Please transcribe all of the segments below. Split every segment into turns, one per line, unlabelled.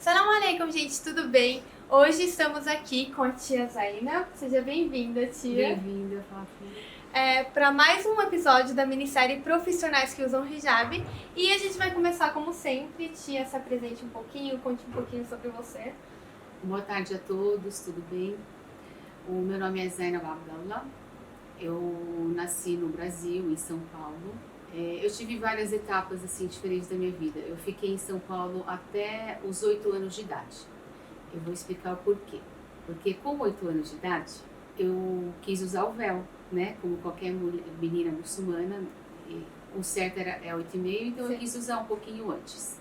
Salam aleikum, gente, tudo bem? Hoje estamos aqui com a tia Zaina. Seja bem-vinda, tia.
Bem-vinda, Fafi.
Para mais um episódio da minissérie Profissionais que Usam Hijab. E a gente vai começar como sempre. Tia, se apresente um pouquinho, conte um pouquinho sobre você.
Boa tarde a todos, tudo bem? O meu nome é Zainab Abdallah. Eu nasci no Brasil, em São Paulo. Eu tive várias etapas assim diferentes da minha vida. Eu fiquei em São Paulo até os 8 anos de idade. Eu vou explicar o porquê. Porque com 8 anos de idade, eu quis usar o véu, né? Como qualquer menina muçulmana. O certo é 8,5, então eu quis usar um pouquinho antes.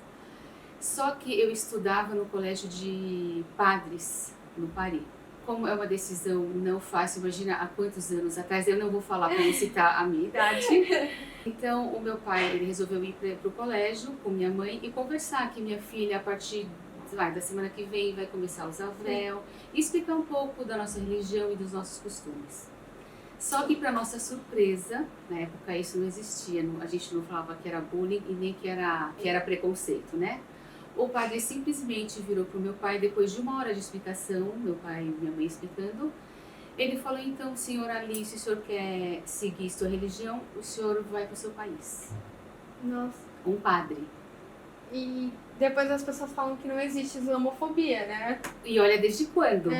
Só que eu estudava no colégio de padres, no Paris. Como é uma decisão não fácil, imagina há quantos anos atrás, eu não vou falar para não citar a minha idade. Então, o meu pai ele resolveu ir para o colégio com minha mãe e conversar que minha filha, a partir da semana que vem, vai começar a usar véu e explicar um pouco da nossa religião e dos nossos costumes. Só que, para nossa surpresa, na época isso não existia, a gente não falava que era bullying e nem que era preconceito, né? O padre simplesmente virou para o meu pai, depois de 1 hora de explicação, meu pai e minha mãe explicando, ele falou: então, senhor Ali, se o senhor quer seguir sua religião, o senhor vai para o seu país.
Nossa.
Um padre.
E depois as pessoas falam que não existe islamofobia, né?
E olha desde quando,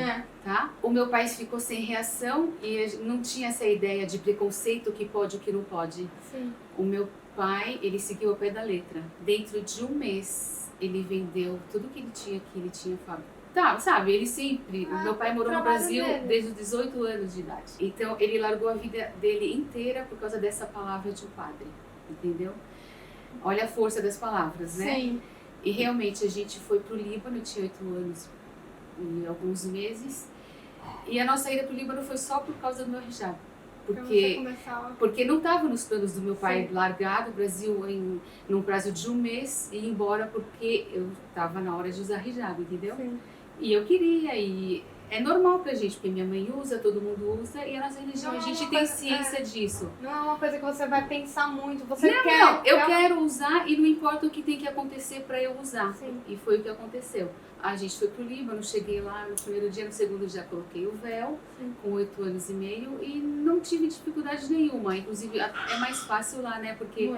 tá?
O meu pai ficou sem reação e não tinha essa ideia de preconceito, o que pode e o que não pode.
Sim.
O meu pai, ele seguiu ao pé da letra. Dentro de 1 mês, ele vendeu tudo que ele tinha fabricado. Tá, sabe, ele sempre... meu pai morou no Brasil desde os 18 anos de idade. Então, ele largou a vida dele inteira por causa dessa palavra de um padre, entendeu? Olha a força das palavras, né?
Sim.
E realmente, a gente foi pro Líbano, eu tinha 8 anos e alguns meses. E a nossa ida pro Líbano foi só por causa do meu hijab. Porque não estava nos planos do meu pai largar do Brasil num prazo de 1 mês e ir embora, porque eu estava na hora de usar hijab, entendeu?
Sim.
E eu queria, e é normal pra gente, porque minha mãe usa, todo mundo usa, e a nossa religião, a gente tem ciência disso.
Não é uma coisa que você vai pensar muito, eu
quero usar e não importa o que tem que acontecer pra eu usar.
Sim.
E foi o que aconteceu. A gente foi pro Líbano, cheguei lá no primeiro dia, no segundo já coloquei o véu, com 8 anos e meio, e não tive dificuldade nenhuma. Inclusive, é mais fácil lá, né? Porque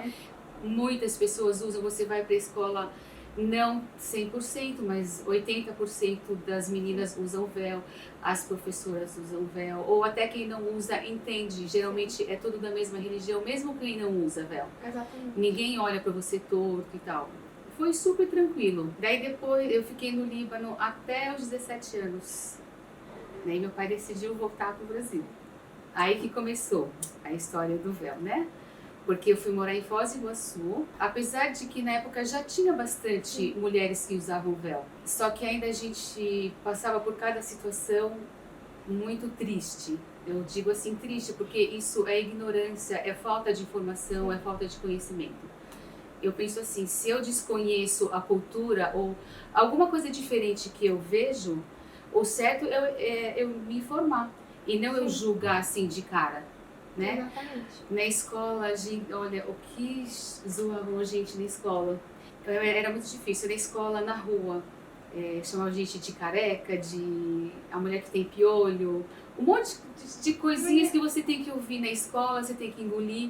muitas pessoas usam, você vai pra escola, não 100%, mas 80% das meninas usam véu, as professoras usam véu, ou até quem não usa entende. Geralmente é tudo da mesma religião, mesmo quem não usa véu.
Exatamente.
Ninguém olha pra você torto e tal. Foi super tranquilo. Daí depois eu fiquei no Líbano até os 17 anos. Daí meu pai decidiu voltar pro Brasil. Aí que começou a história do véu, né? Porque eu fui morar em Foz do Iguaçu, apesar de que na época já tinha bastante mulheres que usavam véu. Só que ainda a gente passava por cada situação muito triste. Eu digo assim triste porque isso é ignorância, é falta de informação, é falta de conhecimento. Eu penso assim, se eu desconheço a cultura ou alguma coisa diferente que eu vejo, o certo é eu me informar e não eu julgar assim de cara, né?
Exatamente.
Na escola, olha, o que zoavam a gente na escola. Era muito difícil. Na escola, na rua, chamavam a gente de careca, de a mulher que tem piolho, um monte de coisinhas que você tem que ouvir na escola, você tem que engolir.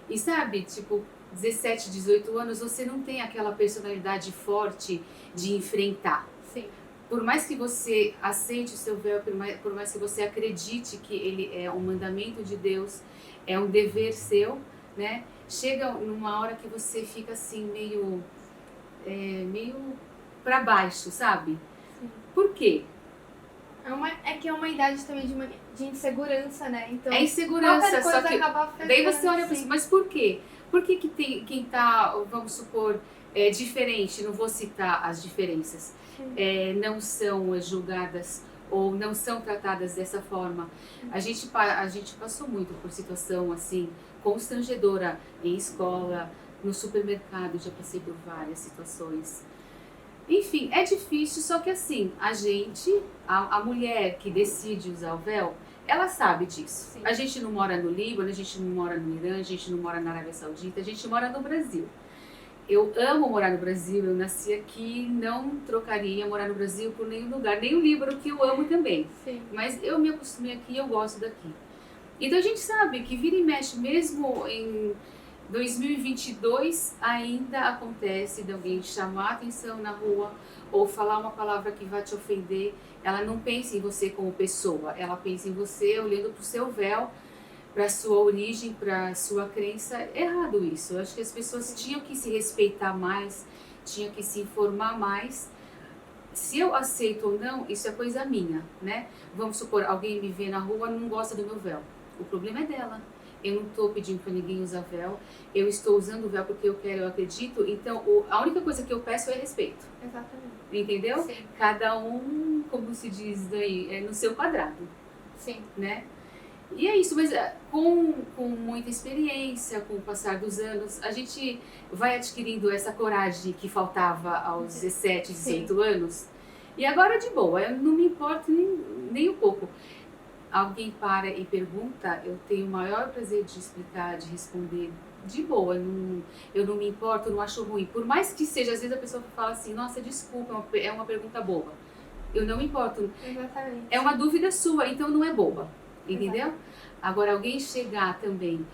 E sabe, tipo, 17, 18 anos, você não tem aquela personalidade forte de enfrentar.
Sim.
Por mais que você aceite o seu véu, por mais que você acredite que ele é um mandamento de Deus, é um dever seu, né? Chega numa hora que você fica assim, meio pra baixo, sabe?
Sim.
Por quê?
É que é uma idade também de insegurança, né? Então,
é insegurança,
só
que daí você olha assim, mas por quê? Por que tem quem tá, vamos supor, diferente, não vou citar as diferenças, não são julgadas ou não são tratadas dessa forma? A gente passou muito por situação assim, constrangedora em escola, no supermercado, já passei por várias situações. Enfim, é difícil, só que assim, a mulher que decide usar o véu, ela sabe disso.
Sim.
A gente não mora no Líbano, a gente não mora no Irã, a gente não mora na Arábia Saudita, a gente mora no Brasil. Eu amo morar no Brasil, eu nasci aqui, não trocaria morar no Brasil por nenhum lugar, nem o Líbano, que eu amo também.
Sim.
Mas eu me acostumei aqui e eu gosto daqui. Então a gente sabe que vira e mexe, mesmo em 2022, ainda acontece de alguém chamar a atenção na rua ou falar uma palavra que vai te ofender. Ela não pensa em você como pessoa, ela pensa em você olhando para o seu véu, para a sua origem, para a sua crença. É errado isso. Eu acho que as pessoas tinham que se respeitar mais, tinham que se informar mais. Se eu aceito ou não, isso é coisa minha, né? Vamos supor, alguém me vê na rua e não gosta do meu véu. O problema é dela. Eu não estou pedindo para ninguém usar véu. Eu estou usando o véu porque eu quero, eu acredito. Então, a única coisa que eu peço é respeito.
Exatamente.
Entendeu?
Sim.
Cada um, como se diz daí, é no seu quadrado,
Sim.
né? E é isso, mas com muita experiência, com o passar dos anos, a gente vai adquirindo essa coragem que faltava aos 17, 18 anos. E agora de boa, eu não me importo nem um pouco. Alguém para e pergunta, eu tenho o maior prazer de explicar, de responder de boa. Eu não me importo, não acho ruim. Por mais que seja, às vezes a pessoa fala assim, nossa, desculpa, é uma pergunta boba. Eu não me importo.
Exatamente.
É uma dúvida sua, então não é boba. Entendeu? Agora, alguém chegar também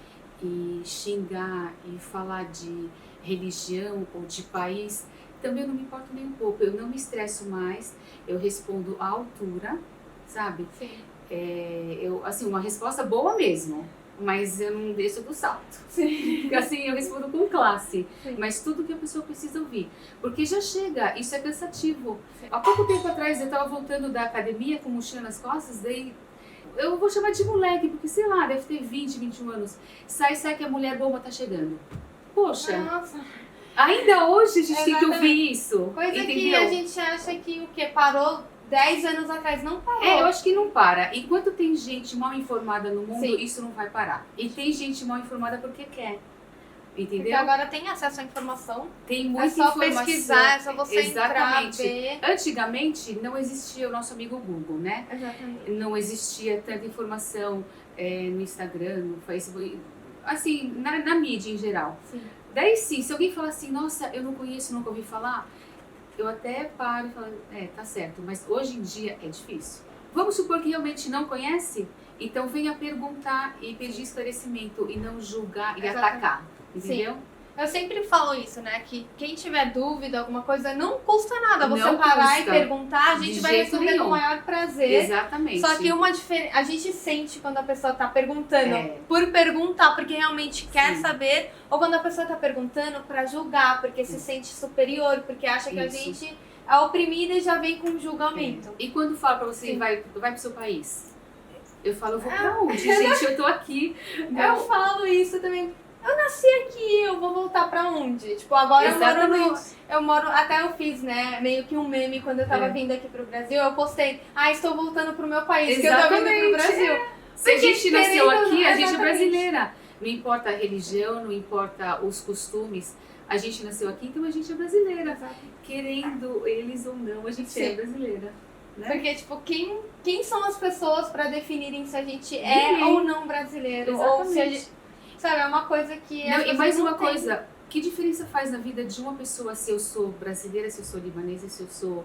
e xingar e falar de religião ou de país, também eu não me importo nem um pouco. Eu não me estresso mais, eu respondo à altura, sabe?
Sim.
Assim, uma resposta boa mesmo, mas eu não desço do salto.
Sim.
Assim, eu respondo com classe,
Sim.
mas tudo que a pessoa precisa ouvir. Porque já chega, isso é cansativo.
Sim.
Há pouco tempo atrás eu estava voltando da academia com mochila nas costas, daí eu vou chamar de moleque, porque sei lá, deve ter 20, 21 anos. Sai que a mulher bomba tá chegando. Poxa,
Nossa.
ainda hoje a gente tem que
Exatamente.
ouvir isso.
Coisa
entendeu?
que a gente acha que o que parou 10 anos atrás não parou.
Eu acho que não para. Enquanto tem gente mal informada no mundo,
Sim.
isso não vai parar. E tem gente mal informada porque quer. Entendeu?
Porque agora tem acesso à informação.
Tem muita
É só
informação.
pesquisar, é só você
Exatamente.
entrar, ver.
Antigamente não existia o nosso amigo Google, né?
Exatamente.
Não existia tanta informação no Instagram, no Facebook, assim, na mídia em geral.
Sim.
Daí sim, se alguém falar assim, nossa, eu não conheço, nunca ouvi falar, eu até paro e falo, tá certo, mas hoje em dia é difícil. Vamos supor que realmente não conhece? Então venha perguntar e pedir esclarecimento e não julgar e
Exatamente.
atacar, entendeu?
Eu sempre falo isso, né? Que quem tiver dúvida, alguma coisa, não custa nada você
Não
parar
custa.
e perguntar, a gente
De
vai
jeito
responder com
nenhum.
o maior prazer.
Exatamente.
Só que a gente sente quando a pessoa tá perguntando
É.
por perguntar, porque realmente quer
Sim.
saber, ou quando a pessoa tá perguntando pra julgar, porque se sente superior, porque acha que a
Isso.
gente é oprimida e já vem com julgamento.
E quando fala pra você,
Sim.
vai pro seu país? Eu falo, eu vou pra onde? Gente, eu tô aqui.
Eu falo isso também. Eu nasci aqui, eu vou voltar pra onde? Tipo, agora eu moro, até eu fiz, né, meio que um meme quando eu tava vindo aqui pro Brasil, eu postei, estou voltando pro meu país, que eu tô vindo pro Brasil.
Se a
Porque
gente nasceu
querendo-
aqui, a gente é
exatamente.
brasileira. Não importa a religião, não importa os costumes. A gente nasceu aqui, então a gente é brasileira. Querendo eles ou não, a gente é
Sim.
brasileira. Né?
Porque, tipo, quem são as pessoas pra definirem se a gente é
Ninguém.
ou não brasileiro? Ou se a
Exatamente.
gente... Sabe, é uma coisa que...
Não,
as
e
pessoas
mais
não
uma
têm.
coisa, que diferença faz na vida de uma pessoa se eu sou brasileira, se eu sou libanesa, se eu sou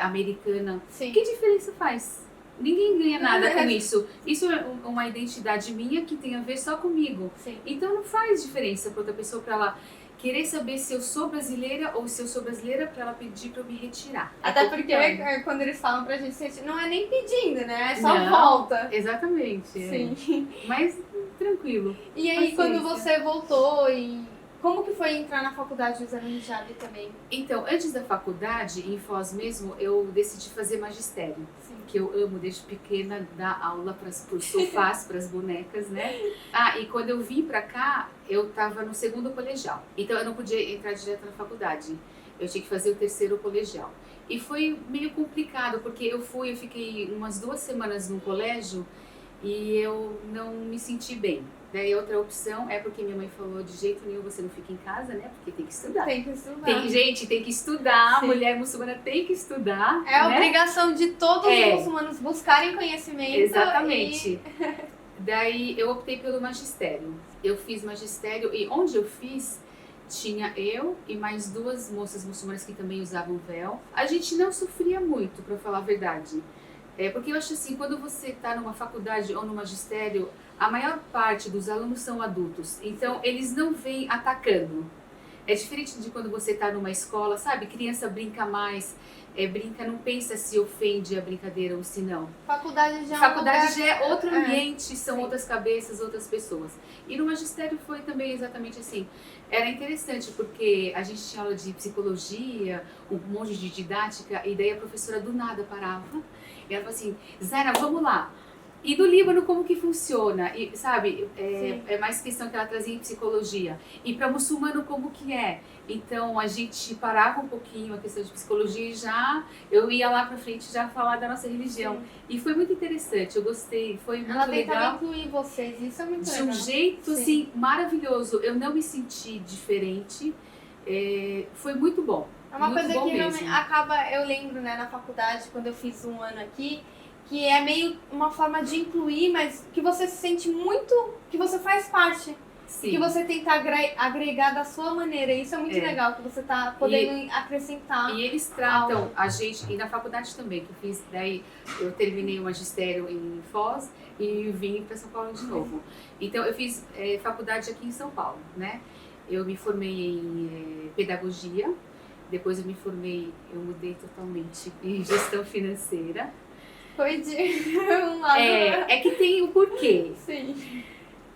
americana?
Sim.
Que diferença faz? Ninguém ganha nada
Não,
com isso. Isso é uma identidade minha que tem a ver só comigo.
Sim.
Então não faz diferença para outra pessoa, para ela querer saber se eu sou brasileira ou se eu sou brasileira, para ela pedir para eu me retirar.
Até
É
porque
complicado.
quando eles falam pra gente, não é nem pedindo, né? É só
Não,
volta.
Exatamente.
Sim.
Mas tranquilo.
E aí, quando
Paciência.
você voltou e... Como que foi entrar na faculdade usando hijab também?
Então, antes da faculdade, em Foz mesmo, eu decidi fazer magistério.
Sim.
Que eu amo desde pequena dar aula para os sofás, para as bonecas, né? E quando eu vim para cá, eu estava no segundo colegial. Então eu não podia entrar direto na faculdade. Eu tinha que fazer o terceiro colegial. E foi meio complicado, porque eu fiquei umas 2 semanas no colégio e eu não me senti bem. Daí outra opção é porque minha mãe falou, de jeito nenhum você não fica em casa, né? Porque tem que estudar.
Tem que estudar.
Gente, tem que estudar,
Sim.
mulher muçulmana tem que estudar.
É a
né?
obrigação de todos os muçulmanos buscarem conhecimento.
Exatamente. Daí eu optei pelo magistério. Eu fiz magistério e onde eu fiz, tinha eu e mais 2 moças muçulmanas que também usavam véu. A gente não sofria muito, para falar a verdade. Porque eu acho assim, quando você está numa faculdade ou no magistério, a maior parte dos alunos são adultos, então eles não vêm atacando. É diferente de quando você está numa escola, sabe? Criança brinca mais, brinca, não pensa se ofende a brincadeira ou se não.
Faculdade já
Faculdade já é outro ambiente, são
sim.
outras cabeças, outras pessoas. E no magistério foi também exatamente assim. Era interessante porque a gente tinha aula de psicologia, um monte de didática, e daí a professora do nada parava. E ela falou assim, Zaira, vamos lá. E do Líbano, como que funciona? E, sabe, é mais questão que ela trazia em psicologia. E para muçulmano, como que é? Então, a gente parava um pouquinho a questão de psicologia e eu ia lá para frente já falar da nossa religião. Sim. E foi muito interessante, eu gostei, foi muito legal.
Ela tentava incluir vocês, isso é muito legal.
De um jeito, assim, maravilhoso. Eu não me senti diferente, foi muito bom.
É uma
muito
coisa
bom
que
mesmo.
acaba, eu lembro, né, na faculdade, quando eu fiz um ano aqui, que é meio uma forma de incluir, mas que você se sente muito, que você faz parte. Sim. Que você tenta agregar da sua maneira. Isso é muito legal, que você tá podendo acrescentar.
E eles tratam a gente, e na faculdade também, que eu fiz, daí eu terminei o magistério em Foz e vim para São Paulo de novo. Então eu fiz faculdade aqui em São Paulo, né? Eu me formei em pedagogia, depois eu mudei totalmente em gestão financeira.
Foi de um lado.
É que tem o porquê.
Sim.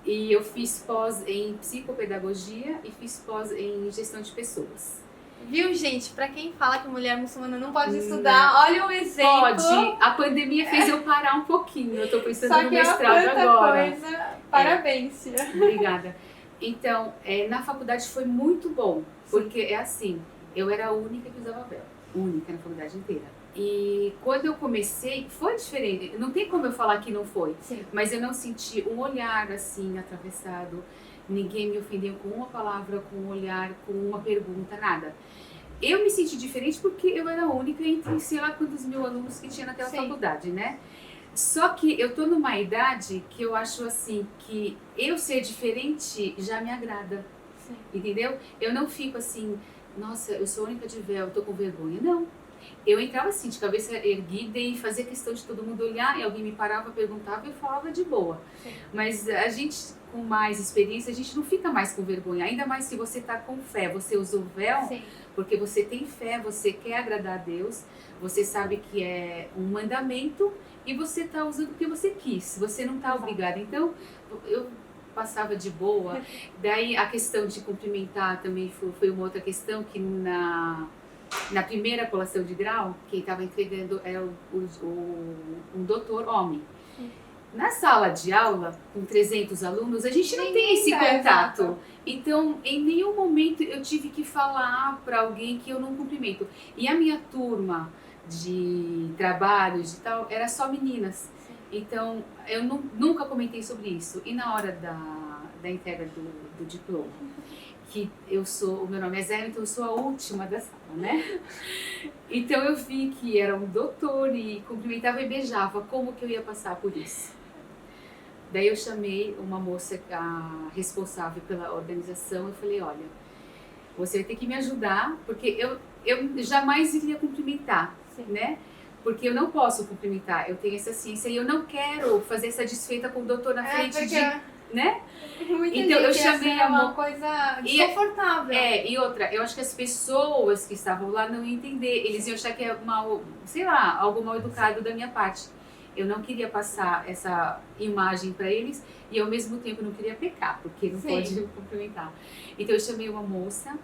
E eu fiz pós em psicopedagogia e fiz pós em gestão de pessoas.
Viu, gente? Pra quem fala que mulher muçulmana não pode estudar, olha o exemplo.
Pode. A pandemia fez eu parar um pouquinho. Eu tô pensando no mestrado agora.
Coisa. Parabéns, tia.
Obrigada. Então, na faculdade foi muito bom. Porque é assim, eu era a única que usava véu. Única na faculdade inteira. E quando eu comecei, foi diferente. Não tem como eu falar que não foi.
Sim.
Mas eu não senti um olhar assim, atravessado. Ninguém me ofendeu com uma palavra, com um olhar, com uma pergunta, nada. Eu me senti diferente porque eu era a única entre, sei lá, quantos mil alunos que tinha naquela faculdade, né? Só que eu tô numa idade que eu acho assim, que eu ser diferente já me agrada. Sim. Entendeu? Eu não fico assim, nossa, eu sou a única de véu, eu tô com vergonha. Não. Eu entrava assim, de cabeça erguida e fazia questão de todo mundo olhar e alguém me parava, perguntava e eu falava de boa. Sim. Mas a gente, com mais experiência, a gente não fica mais com vergonha. Ainda mais se você tá com fé, você usa o véu, sim, porque você tem fé, você quer agradar a Deus, você sabe que é um mandamento e você tá usando porque você quis, você não tá obrigada. Então, eu passava de boa. Daí a questão de cumprimentar também foi uma outra questão que na primeira colação de grau, quem estava entregando era um doutor homem. Na sala de aula, com 300 alunos, a gente não tem esse contato. Então, em nenhum momento eu tive que falar para alguém que eu não cumprimento. E a minha turma de trabalhos e tal, era só meninas. Sim. Então, eu nunca comentei sobre isso. E na hora da entrega do diploma, que o meu nome é Zé, então eu sou a última da sala, né? Então eu vi que era um doutor e cumprimentava e beijava, como que eu ia passar por isso? Daí eu chamei uma moça responsável pela organização e falei, olha, você vai ter que me ajudar, porque eu jamais iria cumprimentar, sim, né? Porque eu não posso cumprimentar, eu tenho essa ciência e eu não quero fazer essa desfeita com o doutor na frente né?
Então eu chamei uma coisa desconfortável.
E outra, eu acho que as pessoas que estavam lá não iam entender, eles iam achar que é sei lá, algo mal educado da minha parte. Eu não queria passar essa imagem para eles e ao mesmo tempo não queria pecar, porque não, sim, pode cumprimentar. Então eu chamei uma moça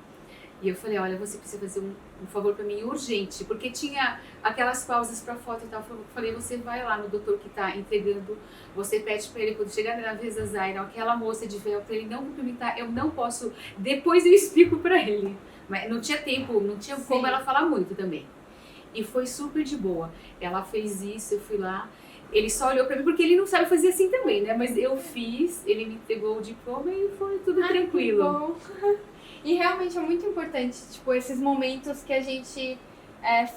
e eu falei, olha, você precisa fazer um favor para mim urgente, porque tinha aquelas pausas para foto e tal. Eu falei, você vai lá no doutor que está entregando, você pede para ele, quando chegar na vez da Zaira, aquela moça de véu, para ele não cumprimentar, eu não posso, depois eu explico para ele. Mas não tinha tempo, não tinha, sim, como ela falar muito também. E foi super de boa. Ela fez isso, eu fui lá, ele só olhou para mim, porque ele não sabe fazer assim também, né? Mas eu fiz, ele me entregou o diploma e foi tudo tranquilo.
Que bom. E realmente é muito importante, tipo, esses momentos que a gente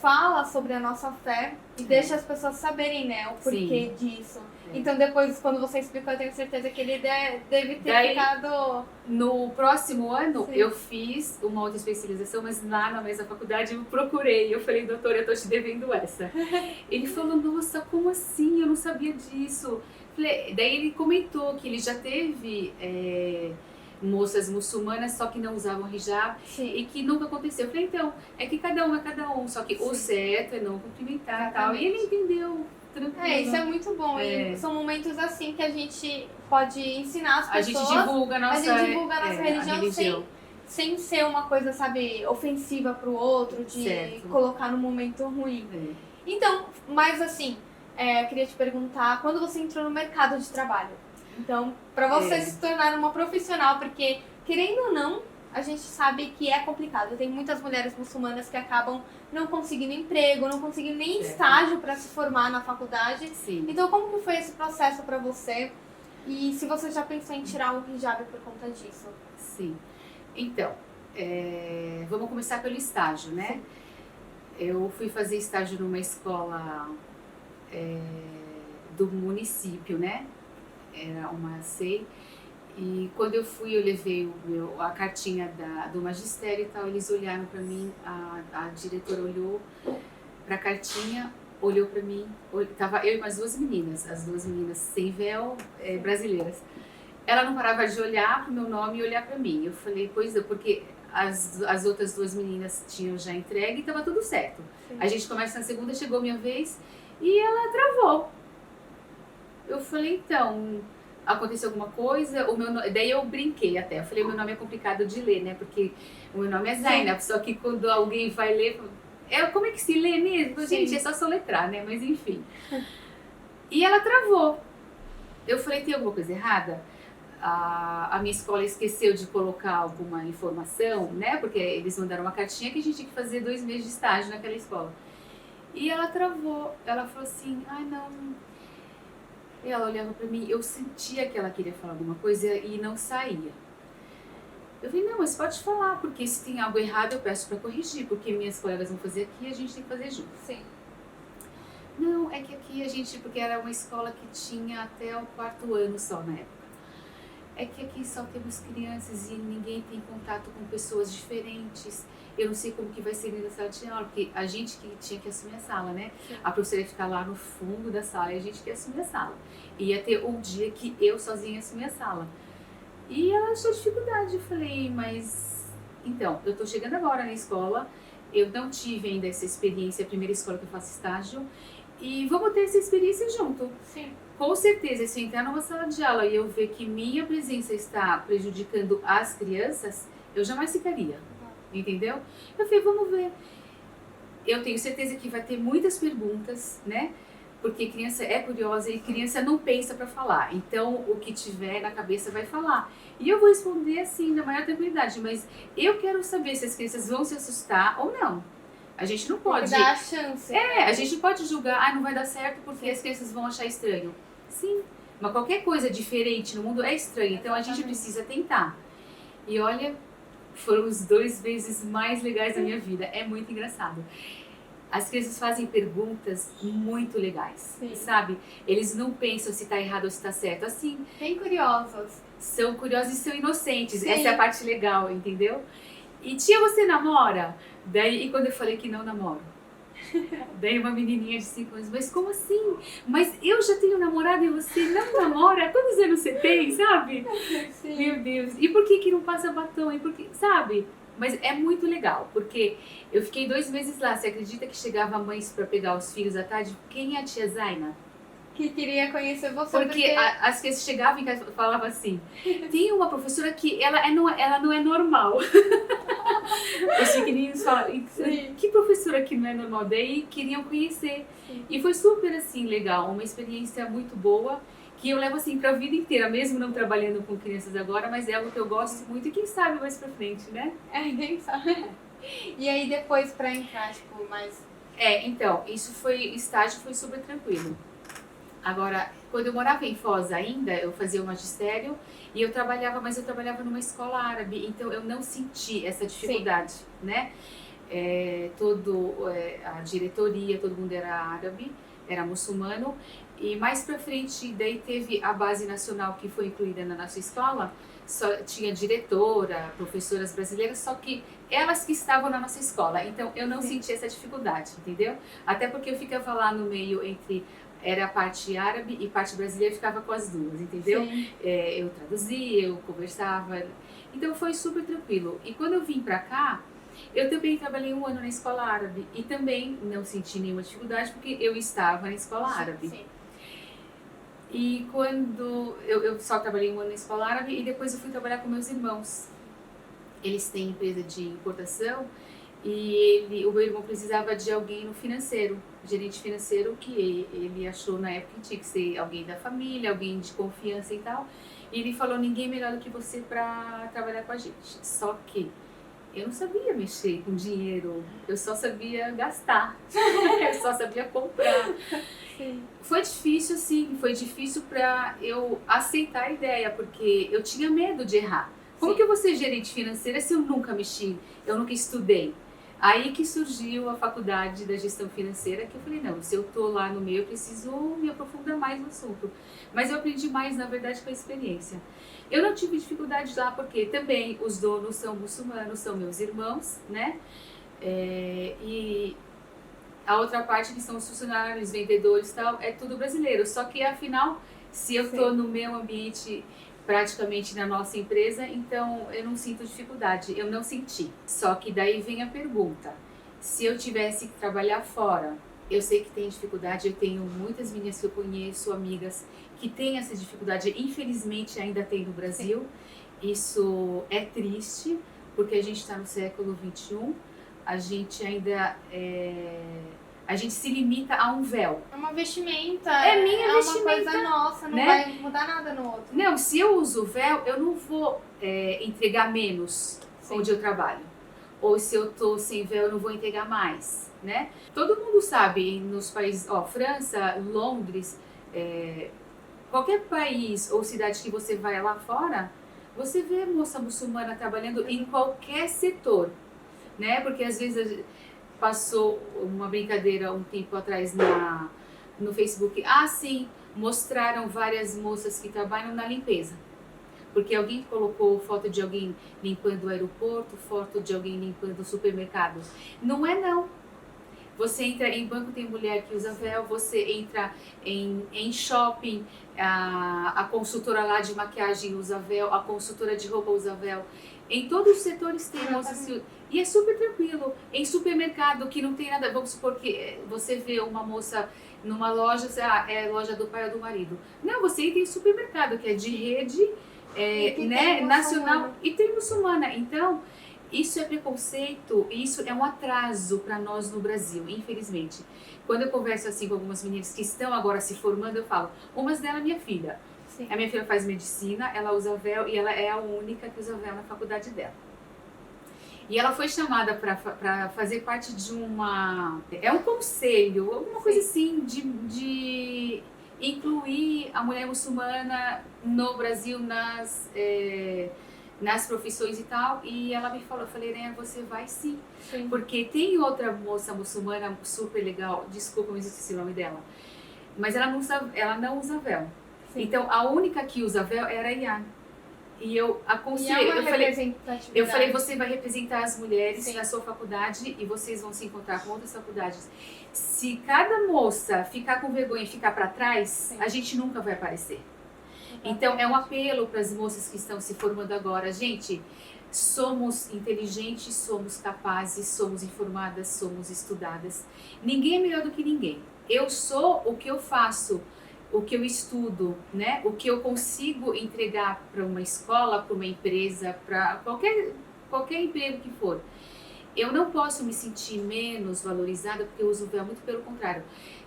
fala sobre a nossa fé e deixa as pessoas saberem, né, o porquê disso. Então depois, quando você explicou, eu tenho certeza que ele deve ter ficado...
No próximo ano, eu fiz uma outra especialização, mas lá na mesma faculdade eu procurei. Eu falei, doutor, eu tô te devendo essa. Ele falou, nossa, como assim? Eu não sabia disso. Daí ele comentou que ele já teve moças muçulmanas, só que não usavam hijab, e que nunca aconteceu. Eu falei, então, é que cada um é cada um, só que o certo é não cumprimentar e tal. E ele entendeu. Tranquilo.
Isso é muito bom. E são momentos assim que a gente pode ensinar as pessoas.
A gente divulga a nossa
religião sem ser uma coisa, sabe, ofensiva pro outro, de colocar num momento ruim. Então, mas assim, eu queria te perguntar, quando você entrou no mercado de trabalho? Então, para você se tornar uma profissional, porque, querendo ou não, a gente sabe que é complicado. Tem muitas mulheres muçulmanas que acabam não conseguindo emprego, não conseguindo nem estágio para se formar na faculdade. Então, como que foi esse processo para você? E se você já pensou em tirar o hijab por conta disso?
Sim. Então, vamos começar pelo estágio, né? Eu fui fazer estágio numa escola do município, né? Era uma SEI. E quando eu fui, eu levei a cartinha do magistério e tal, eles olharam para mim, a diretora olhou para a cartinha, olhou para mim, tava eu e mais duas meninas, as duas meninas sem véu, brasileiras. Ela não parava de olhar pro meu nome e olhar para mim. Eu falei, pois é, porque as outras duas meninas tinham já entregue e estava tudo certo. A gente começa na segunda, chegou a minha vez e ela travou. Eu falei, então... aconteceu alguma coisa, daí eu brinquei até, eu falei, meu nome é complicado de ler, né, porque o meu nome é Zainab, só que quando alguém vai ler, como é que se lê mesmo? Gente, é só soletrar, né, mas enfim. E ela travou. Eu falei, tem alguma coisa errada? A minha escola esqueceu de colocar alguma informação, né, porque eles mandaram uma cartinha que a gente tinha que fazer 2 meses de estágio naquela escola. E ela travou, ela falou assim, ai não... E ela olhava pra mim, eu sentia que ela queria falar alguma coisa e não saía. Eu falei, não, mas pode falar, porque se tem algo errado eu peço pra corrigir, porque minhas colegas vão fazer aqui e a gente tem que fazer junto. Não, é que aqui a gente, porque era uma escola que tinha até o 4º ano só na época. É que aqui só temos crianças e ninguém tem contato com pessoas diferentes. Eu não sei como que vai ser na sala de aula, porque a gente que tinha que assumir a sala, né? A professora ia ficar lá no fundo da sala e a gente que ia assumir a sala. E ia ter um dia que eu sozinha assumia a sala. E ela achou dificuldade. Eu falei, mas... Então, eu tô chegando agora na escola, eu não tive ainda essa experiência, a primeira escola que eu faço estágio, e vamos ter essa experiência junto. Com certeza, se eu entrar numa sala de aula e eu ver que minha presença está prejudicando as crianças, eu jamais ficaria. Entendeu? Eu falei, vamos ver. Eu tenho certeza que vai ter muitas perguntas, né? Porque criança é curiosa e criança não pensa para falar. Então, o que tiver na cabeça vai falar. E eu vou responder assim, na maior tranquilidade. Mas eu quero saber se as crianças vão se assustar ou não. A gente não pode...
dar a chance.
A gente não pode julgar, não vai dar certo porque as crianças vão achar estranho. Sim, mas qualquer coisa diferente no mundo é estranho. Então, a gente precisa tentar. E olha... foram os 2 meses mais legais da minha vida. É muito engraçado. As crianças fazem perguntas muito legais, sabe? Eles não pensam se tá errado ou se tá certo. Assim,
bem curiosos.
São curiosos e são inocentes. Essa é a parte legal, entendeu? E tia, você namora? Daí, e quando eu falei que não namoro? Daí uma menininha de 5 anos, mas como assim? Mas eu já tenho namorado e você não namora? Quantos anos você tem, sabe? Meu Deus. E por que não passa batom? E por que, sabe? Mas é muito legal, porque eu fiquei 2 meses lá. Você acredita que chegava mães para pegar os filhos à tarde? Quem é a tia Zaina?
Que queria conhecer você.
Porque as crianças chegavam em casa e falavam assim, tem uma professora que ela não é normal. Os pequenininhos falam, que professora que não é normal? Daí queriam conhecer. E foi super assim, legal, uma experiência muito boa, que eu levo assim pra vida inteira, mesmo não trabalhando com crianças agora, mas é algo que eu gosto muito e quem sabe mais pra frente, né?
Quem sabe. E aí depois pra entrar, tipo, mais...
Então, estágio foi super tranquilo. Agora, quando eu morava em Foz ainda, eu fazia o magistério e eu trabalhava, mas eu trabalhava numa escola árabe, então eu não senti essa dificuldade, né? A diretoria, todo mundo era árabe, era muçulmano. E mais pra frente, daí teve a base nacional que foi incluída na nossa escola, só tinha diretora, professoras brasileiras, só que elas que estavam na nossa escola. Então eu não senti essa dificuldade, entendeu? Até porque eu ficava lá no meio entre era a parte árabe e parte brasileira, eu ficava com as duas, entendeu? Eu traduzia, eu conversava, então foi super tranquilo. E quando eu vim pra cá, eu também trabalhei 1 ano na escola árabe e também não senti nenhuma dificuldade porque eu estava na escola árabe.
Sim.
E quando eu só trabalhei 1 ano na escola árabe e depois eu fui trabalhar com meus irmãos. Eles têm empresa de importação e o meu irmão precisava de alguém no financeiro, gerente financeiro, que ele achou na época que tinha que ser alguém da família, alguém de confiança e tal. E ele falou, ninguém melhor do que você para trabalhar com a gente. Só que eu não sabia mexer com dinheiro, eu só sabia gastar, eu só sabia comprar.
Sim.
Foi difícil, sim, foi difícil para eu aceitar a ideia, porque eu tinha medo de errar. Como que eu vou ser gerente financeira se eu nunca mexi, eu nunca estudei? Aí que surgiu a faculdade da gestão financeira, que eu falei, não, se eu tô lá no meio, eu preciso me aprofundar mais no assunto. Mas eu aprendi mais, na verdade, com a experiência. Eu não tive dificuldade lá, porque também os donos são muçulmanos, são meus irmãos, né? E a outra parte, que são os funcionários, vendedores e tal, é tudo brasileiro. Só que, afinal, se eu tô no meu ambiente, praticamente na nossa empresa, então eu não sinto dificuldade, eu não senti. Só que daí vem a pergunta, se eu tivesse que trabalhar fora, eu sei que tem dificuldade, eu tenho muitas meninas que eu conheço, amigas, que têm essa dificuldade, infelizmente ainda tem no Brasil. Isso é triste, porque a gente está no século XXI, a gente ainda a gente se limita a um véu.
É uma vestimenta.
É minha vestimenta.
É uma coisa nossa, não vai mudar nada no outro.
Não, se eu uso véu, eu não vou entregar menos onde eu trabalho. Ou se eu tô sem véu, eu não vou entregar mais, né? Todo mundo sabe, nos países, França, Londres, qualquer país ou cidade que você vai lá fora, você vê moça muçulmana trabalhando em qualquer setor, né? Porque às vezes passou uma brincadeira um tempo atrás no Facebook. Sim, mostraram várias moças que trabalham na limpeza. Porque alguém colocou foto de alguém limpando o aeroporto, foto de alguém limpando o supermercado. Não é não. Você entra em banco, tem mulher que usa véu, você entra em shopping, a consultora lá de maquiagem usa véu, a consultora de roupa usa véu. Em todos os setores tem moças. E é super tranquilo. Em supermercado, que não tem nada, vamos supor que você vê uma moça numa loja, é a loja do pai ou do marido. Não, você entra em supermercado, que é de rede, né, nacional, e tem muçulmana. Então, isso é preconceito, isso é um atraso para nós no Brasil, infelizmente. Quando eu converso assim com algumas meninas que estão agora se formando, eu falo, umas delas é minha filha. Sim. A minha filha faz medicina, ela usa véu e ela é a única que usa véu na faculdade dela. E ela foi chamada para fazer parte de um conselho, alguma coisa assim, de incluir a mulher muçulmana no Brasil nas profissões e tal. E ela me falou, eu falei, né, você vai sim. Porque tem outra moça muçulmana super legal, desculpa, mas eu esqueci o nome dela, mas ela não usa véu. Sim. Então a única que usa véu era a Ian. E eu aconselhei, eu falei, você vai representar as mulheres na sua faculdade e vocês vão se encontrar com outras faculdades. Se cada moça ficar com vergonha e ficar para trás, a gente nunca vai aparecer. Então é um apelo para as moças que estão se formando agora. Gente, somos inteligentes, somos capazes, somos informadas, somos estudadas. Ninguém é melhor do que ninguém. Eu sou o que eu faço, o que eu estudo, né? O que eu consigo entregar para uma escola, para uma empresa, para qualquer emprego que for. Eu não posso me sentir menos valorizada porque eu uso véu, muito pelo contrário.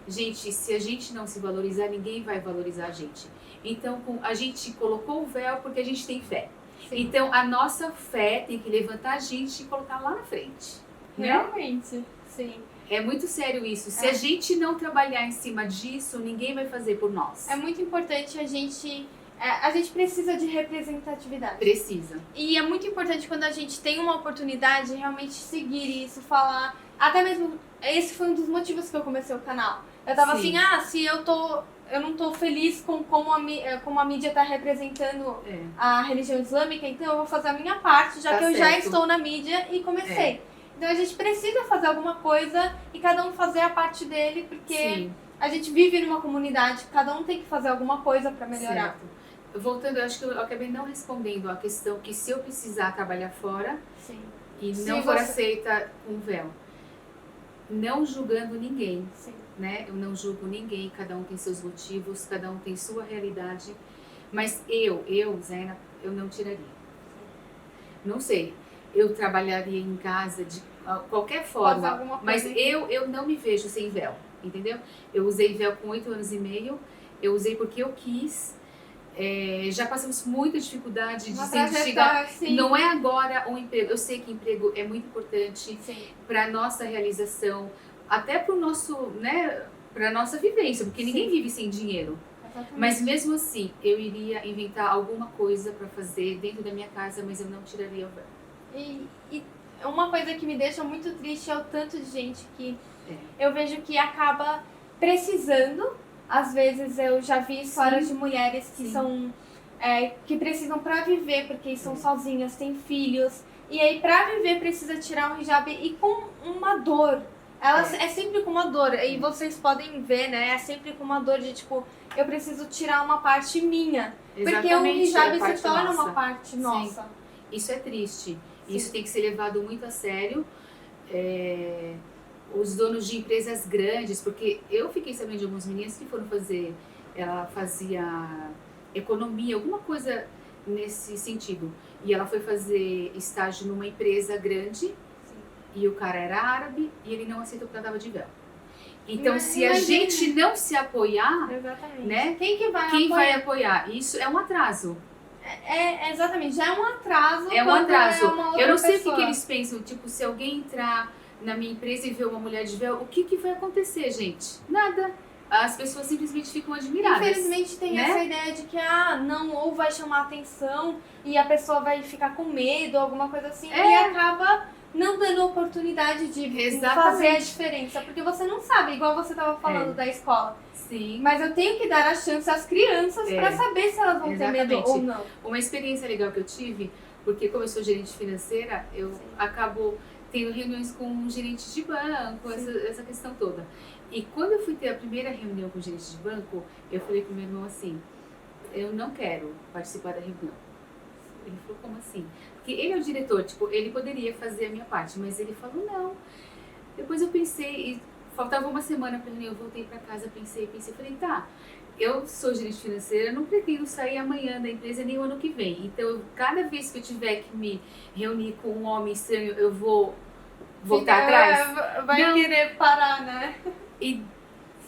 Gente, se a gente não se valorizar, ninguém vai valorizar a gente. Então, a gente colocou o véu porque a gente tem fé. Sim. Então, a nossa fé tem que levantar a gente e colocar lá na frente.
Realmente, né? Sim.
É muito sério isso. Se a gente não trabalhar em cima disso, ninguém vai fazer por nós.
É muito importante a gente a gente precisa de representatividade.
Precisa.
E é muito importante quando a gente tem uma oportunidade realmente seguir isso, falar. Até mesmo, esse foi um dos motivos que eu comecei o canal. Eu tava
Sim.
assim, se eu não tô feliz com como a mídia tá representando a religião islâmica, então eu vou fazer a minha parte, já
Tá
que eu
certo.
já estou na mídia e comecei. Então a gente precisa fazer alguma coisa e cada um fazer a parte dele, porque
Sim.
a gente vive numa comunidade, cada um tem que fazer alguma coisa pra melhorar.
Certo. Voltando, eu acho que eu acabei não respondendo a questão que se eu precisar trabalhar fora
Sim.
e
Se
não for
você-
aceita com véu, não julgando ninguém,
Sim.
né? Eu não julgo ninguém, cada um tem seus motivos, cada um tem sua realidade, mas eu, Zena, eu não tiraria. Não sei, eu trabalharia em casa de qualquer
Fazer alguma
forma,
coisa
mas
aqui.
eu não me vejo sem véu, entendeu? Eu usei véu com 8 anos e meio, eu usei porque eu quis. Já passamos muita dificuldade de
Uma
sempre
trajetória,
chegar.
sim.
Não é agora um emprego. Eu sei que emprego é muito importante
Sim.
para nossa realização, até para o nosso, né, para nossa vivência, porque ninguém vive sem dinheiro.
Exatamente.
Mas mesmo assim, eu iria inventar alguma coisa para fazer dentro da minha casa, mas eu não tiraria o véu.
E uma coisa que me deixa muito triste é o tanto de gente que eu vejo que acaba precisando. Às vezes eu já vi histórias de mulheres que são que precisam pra viver porque são sozinhas, têm filhos, e aí pra viver precisa tirar um hijab e com uma dor. É sempre com uma dor, e vocês podem ver, né? É sempre com uma dor de tipo, eu preciso tirar uma parte minha. Porque o
Exatamente,
hijab
é parte
se torna
nossa.
uma parte nossa.
Isso é triste.
Sim.
Isso tem que ser levado muito a sério. Os donos de empresas grandes, porque eu fiquei sabendo de algumas meninas que foram fazer, ela fazia economia, alguma coisa nesse sentido. E ela foi fazer estágio numa empresa grande e o cara era árabe e ele não aceitou porque ela estava de véu. Então, se a gente não se apoiar,
Exatamente.
né?
Quem
vai apoiar? Isso é um atraso.
Exatamente, já é um atraso.
É um atraso. Eu não sei o
pessoa.
que eles pensam. Tipo, se alguém entrar na minha empresa e ver uma mulher de véu, o que vai acontecer, gente? Nada. As pessoas simplesmente ficam admiradas.
Infelizmente tem
né?
essa ideia de que, não, ou vai chamar atenção e a pessoa vai ficar com medo, alguma coisa assim, e acaba não dando oportunidade de fazer a diferença. Porque você não sabe, igual você estava falando da escola.
Sim.
Mas eu tenho que dar a chance às crianças para saber se elas vão ter medo ou não.
Uma experiência legal que eu tive, porque como eu sou gerente financeira, eu acabo tendo reuniões com gerentes de banco, essa questão toda. E quando eu fui ter a primeira reunião com o gerente de banco, eu falei pro meu irmão assim, eu não quero participar da reunião. Ele falou, como assim? Porque ele é o diretor, tipo, ele poderia fazer a minha parte, mas ele falou, não. Depois eu pensei, e faltava uma semana pra reunião, eu voltei pra casa, pensei, falei, tá, eu sou gerente financeira, eu não pretendo sair amanhã da empresa nem o ano que vem. Então, cada vez que eu tiver que me reunir com um homem estranho, eu vou voltar atrás.
Vai querer parar, né?
E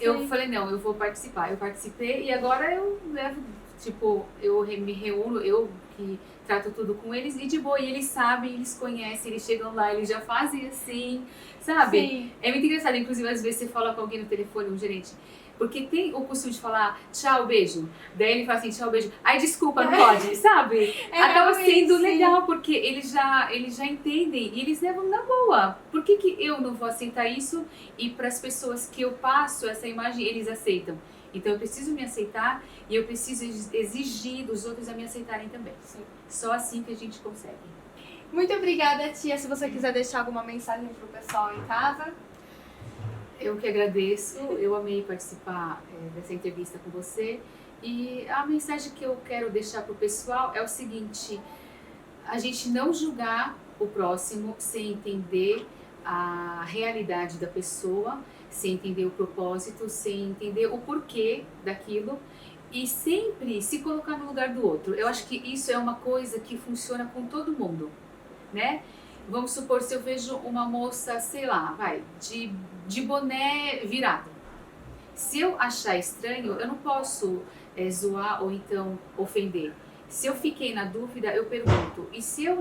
eu falei, não, eu vou participar. Eu participei e agora eu levo, tipo, eu me reúno, eu que trato tudo com eles e de boa. E eles sabem, eles conhecem, eles chegam lá, eles já fazem assim, sabe?
Sim.
É muito engraçado, inclusive às vezes você fala com alguém no telefone, um gerente, porque tem o costume de falar tchau, beijo. Daí ele fala assim, tchau, beijo. Ai, desculpa, não pode, sabe? Acaba sendo legal, porque eles já entendem e eles levam na boa. Por que eu não vou aceitar isso e para as pessoas que eu passo essa imagem, eles aceitam? Então eu preciso me aceitar e eu preciso exigir dos outros a me aceitarem também.
Sim.
Só assim que a gente consegue.
Muito obrigada, tia. Se você quiser deixar alguma mensagem pro pessoal em casa.
Eu que agradeço, eu amei participar dessa entrevista com você. E a mensagem que eu quero deixar pro pessoal é o seguinte, a gente não julgar o próximo sem entender a realidade da pessoa, sem entender o propósito, sem entender o porquê daquilo e sempre se colocar no lugar do outro. Eu acho que isso é uma coisa que funciona com todo mundo, né? Vamos supor, se eu vejo uma moça, sei lá, de boné virado. Se eu achar estranho, eu não posso zoar ou então ofender. Se eu fiquei na dúvida, eu pergunto. E se eu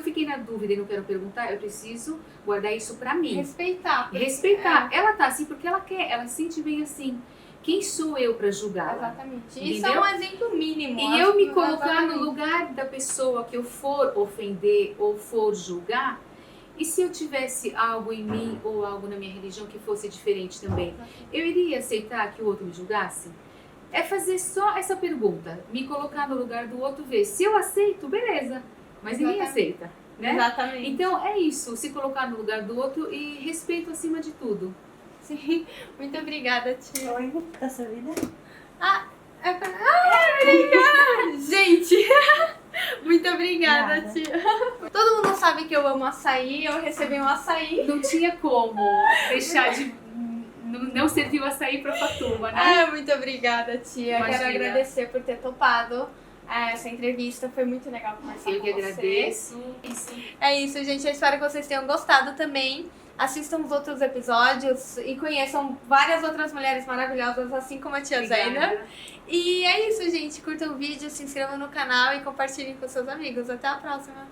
fiquei na dúvida e não quero perguntar, eu preciso guardar isso pra mim.
Respeitar.
Respeitar. Ela tá assim porque ela quer, ela se sente bem assim. quem sou eu para julgá-la?
Exatamente. Isso é um exemplo mínimo.
E eu me colocar no lugar da pessoa que eu for ofender ou for julgar, e se eu tivesse algo em mim ou algo na minha religião que fosse diferente também, eu iria aceitar que o outro me julgasse? É fazer só essa pergunta, me colocar no lugar do outro, ver. Se eu aceito, beleza, mas ninguém aceita, né?
Exatamente.
Então é isso, se colocar no lugar do outro e respeito acima de tudo.
Sim, muito obrigada, tia.
Oi, da sua vida?
Obrigada! Gente, muito obrigada,
Nada.
tia. Todo mundo sabe que eu amo açaí, eu recebi um açaí.
Não tinha como deixar de não servir o açaí pra Fatuma, né?
Muito obrigada, tia.
Imagina.
Quero agradecer por ter topado essa entrevista. Foi muito legal conversar
Eu
com
que
você.
agradeço. Isso.
É isso, gente. Eu espero que vocês tenham gostado também. Assistam os outros episódios e conheçam várias outras mulheres maravilhosas, assim como a tia Zaina.
Obrigada.
E é isso, gente. Curtam o vídeo, se inscrevam no canal e compartilhem com seus amigos. Até a próxima!